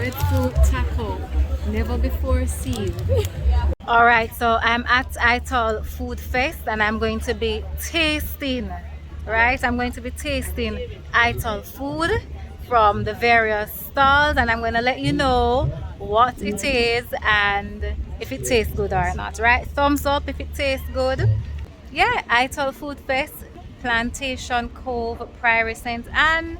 breadfruit taco, never before seen. All right, so I'm at Ital Food Fest and I'm going to be tasting, right? I'm going to be tasting Ital food from the various stalls, and I'm going to let you know what it is and if it tastes good or not, right? Thumbs up if it tastes good. Yeah, Ital Food Fest, Plantation Cove, Prairie St. Anne.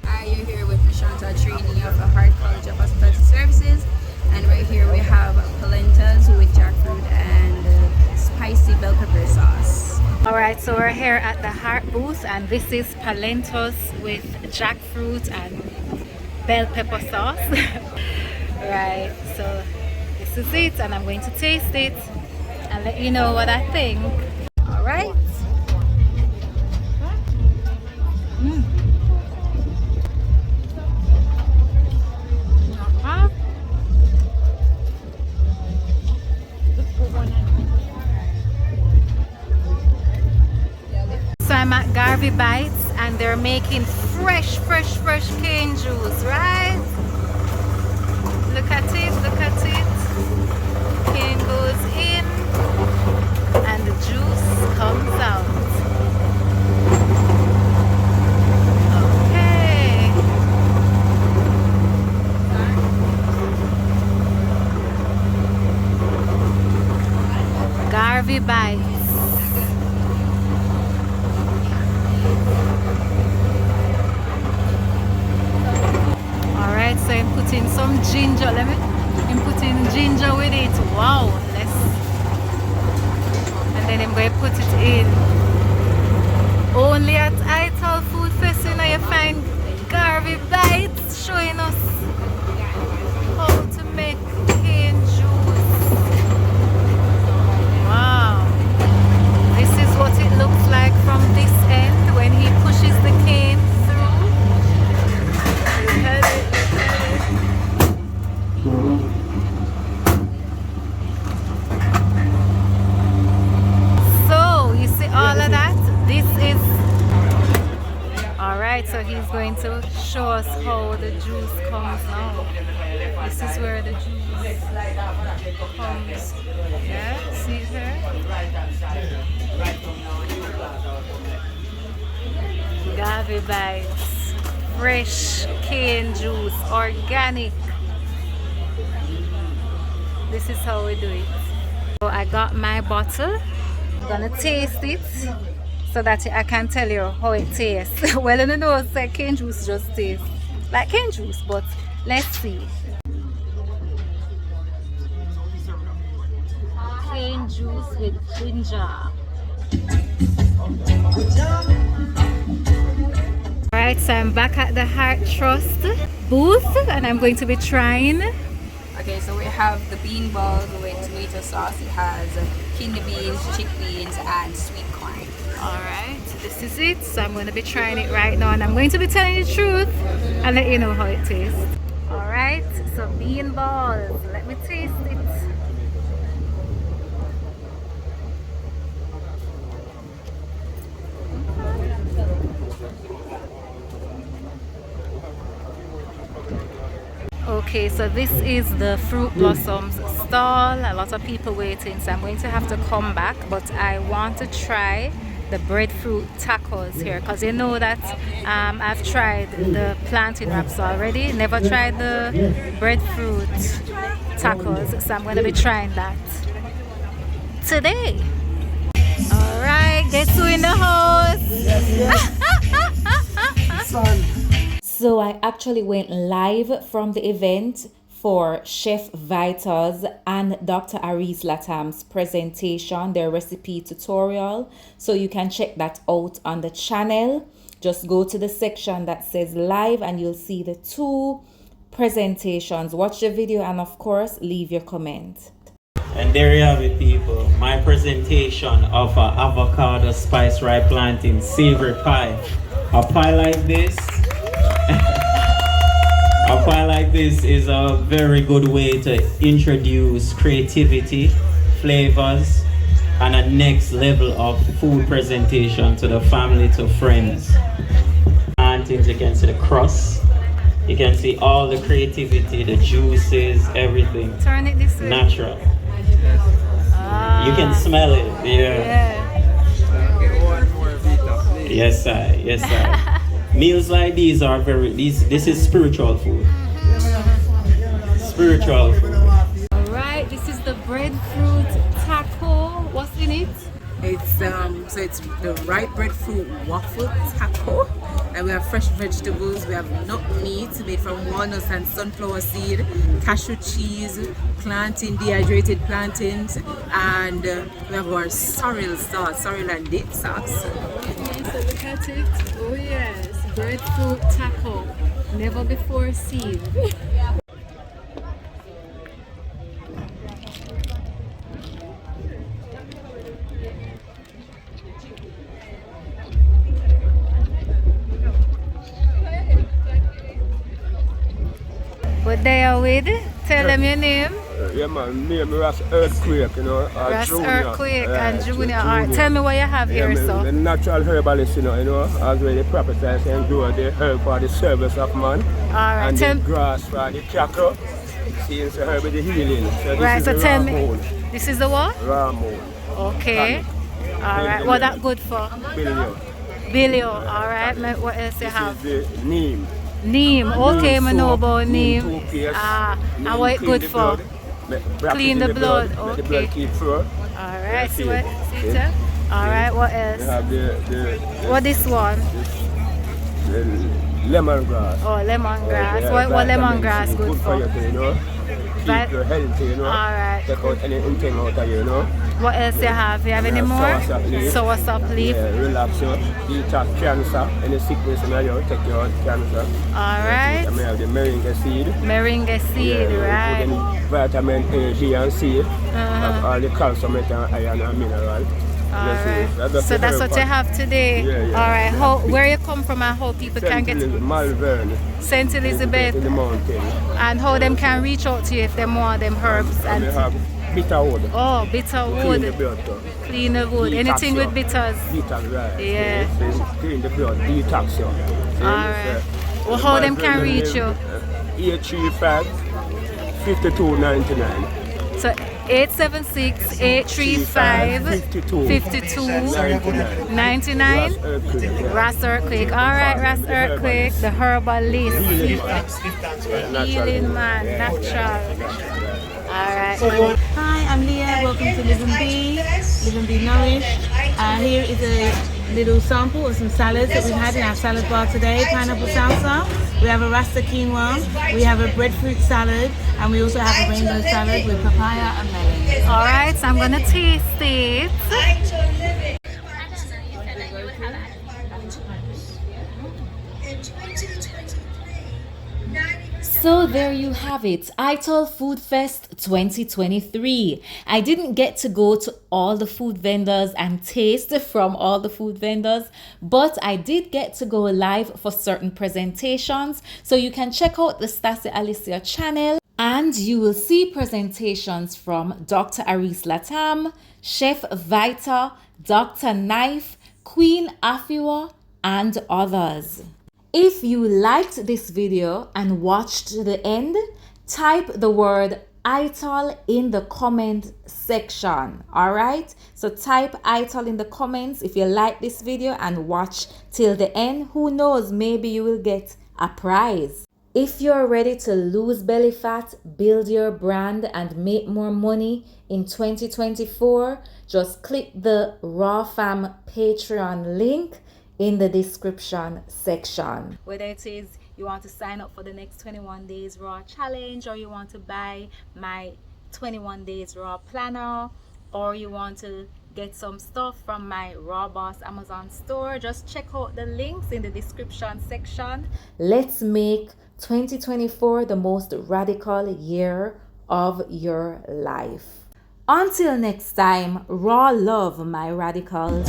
Hi, you're here with Nishanta, trainee of the Hart College of Hospitality Services, and right here we have polentas with jackfruit and spicy bell pepper sauce. All right, so we're here at the Hart booth, and this is palentos with jackfruit and bell pepper sauce. Right, so this is it, and I'm going to taste it and let you know what I think. All right. So I'm at Garvey Bites and they're making fresh cane juice, right? Look at it, look at it. Cane goes in and the juice comes out. Okay. Garvey Bites. Alright, so I'm putting some ginger. I'm putting ginger with it. Wow, and then I'm going to put it in. Only at Ital Food Fest, you know, you find Garvey Bites showing us how to make cane juice. Wow, this is what it looks like from this end when he pushes the cane through. Look at it, look at it. So you see all of that? This is alright, so he's going to show us how the juice comes now. This is where the juice comes. Yeah, see here? Garvey Bites, fresh cane juice, organic. This is how we do it. So I got my bottle. I'm gonna taste it so that I can tell you how it tastes. Well, I don't know, it's like cane juice just tastes like cane juice, but let's see. Cane juice with ginger. Alright, so I'm back at the Hart Trust booth and I'm going to be trying. Okay, so we have the bean balls with tomato sauce. It has kidney beans, chickpeas, and sweet corn. Alright, this is it. So I'm going to be trying it right now and I'm going to be telling you the truth and let you know how it tastes. Alright, so bean balls. Let me taste it. Okay, so this is the Fruit Blossoms stall. A lot of people waiting, so I'm going to have to come back, but I want to try the breadfruit tacos here because you know that I've tried the plantain wraps already, never tried the breadfruit tacos, so I'm going to be trying that today. All right, guess who in the house? So I actually went live from the event for Chef Vital's and Dr. Aris Latam's presentation, their recipe tutorial. So you can check that out on the channel. Just go to the section that says live and you'll see the two presentations. Watch the video and of course leave your comment. And there you have it, people. My presentation of an avocado spice rye plantain savory pie. A pie like this. A pie like this is a very good way to introduce creativity, flavors, and a next level of food presentation to the family, to friends. And things, you can see the crust You can see all the creativity, the juices, everything. Turn it this way. Natural. Ah. You can smell it. Yeah. Yeah. Yes, sir. Yes, sir. Meals like these are this is spiritual food. Spiritual food. Alright, this is the breadfruit taco. What's in it? It's so it's the ripe breadfruit waffle taco, and we have fresh vegetables. We have nut meat made from walnuts and sunflower seed, cashew cheese, plantain, dehydrated plantains, and we have our sorrel sauce, sorrel and date sauce. Okay, so look at it. Oh yes, breadfruit taco. Never before seen. What they are with? Tell them your name. Yeah, man, name Ras Earthquake, you know. Ras Junior. Earthquake and Junior. Junior. Alright, tell me what you have here, so. The natural herbalist, you know, as well the prophesies and grow the herb for the service of man. Alright, And tell the grass for the cattle. See, it's a herb with the healing. So this right, is so the tell raw me. mold. This is the what? Raw mold. Okay. Alright, what that good for? Billion. Bilio. Alright, what else you have? This is the neem. Neem. Okay, I know about neem. Toothpaste. Ah, Neem and what it clean good the for? blood, wrap Clean it in the blood, Let the okay. blood keep pure. Alright, see Yeah, what? See see. it? Alright, what We else? have the What this one? lemongrass. Oh, lemongrass. Yeah, What vitamin lemongrass C, good for for? you, you know. Keep you healthy, you know. Alright. Take out anything out of you, you know. What else you have? You have any more? Soursop leaf. Soursop leaf. Yeah, relax you. Detox cancer. Any sickness in you, take you out cancer. Alright. I may have the moringa seed. Moringa seed, Yeah, we put right. in vitamin A, B, and C. Have all the calcium and iron and mineral. Alright. So that's what you have today. Yeah, yeah. Alright. Where you come from and how people can get Malvern. St. Elizabeth, In the mountain. and how them can reach out to you if they want them herbs And we and have bitter wood. oh, bitter Clean the wood, blood too. clean the wood, Detox anything you. with bitters. Detox, right. Yeah. Yes, clean the blood, detox you. Alright. Well, how them can reach you? 835 5299. So 876-835 5299. Ras Earthquake. Alright, Ras Earthquake, the herbalist. Healing man, natural. Alright. Hi, I'm Leah. Welcome to Live and Be Nourished. Here is a little sample of some salads that we've had in our salad bar today. Pineapple salsa. We have a rasta quinoa. We have a breadfruit salad, and we also have a rainbow salad with papaya and melon. Alright, so I'm gonna taste it. So there you have it, Ital Food Fest 2023. I didn't get to go to all the food vendors and taste from all the food vendors, but I did get to go live for certain presentations. So you can check out the Stassi Alicia channel and you will see presentations from Dr. Aris Latam, Chef Vita, Dr. Knife, Queen Afiwa, and others. If you liked this video and watched to the end, type the word Ital in the comment section. Alright, so type Ital in the comments if you like this video and watch till the end. Who knows, maybe you will get a prize. If you're ready to lose belly fat, build your brand, and make more money in 2024, just click the Raw Fam Patreon link in the description section. Whether it is you want to sign up for the next 21 days raw challenge, or you want to buy my 21 days raw planner, or you want to get some stuff from my Raw Boss Amazon store, just check out the links in the description section. Let's make 2024 the most radical year of your life. Until next time, raw love, my radicals.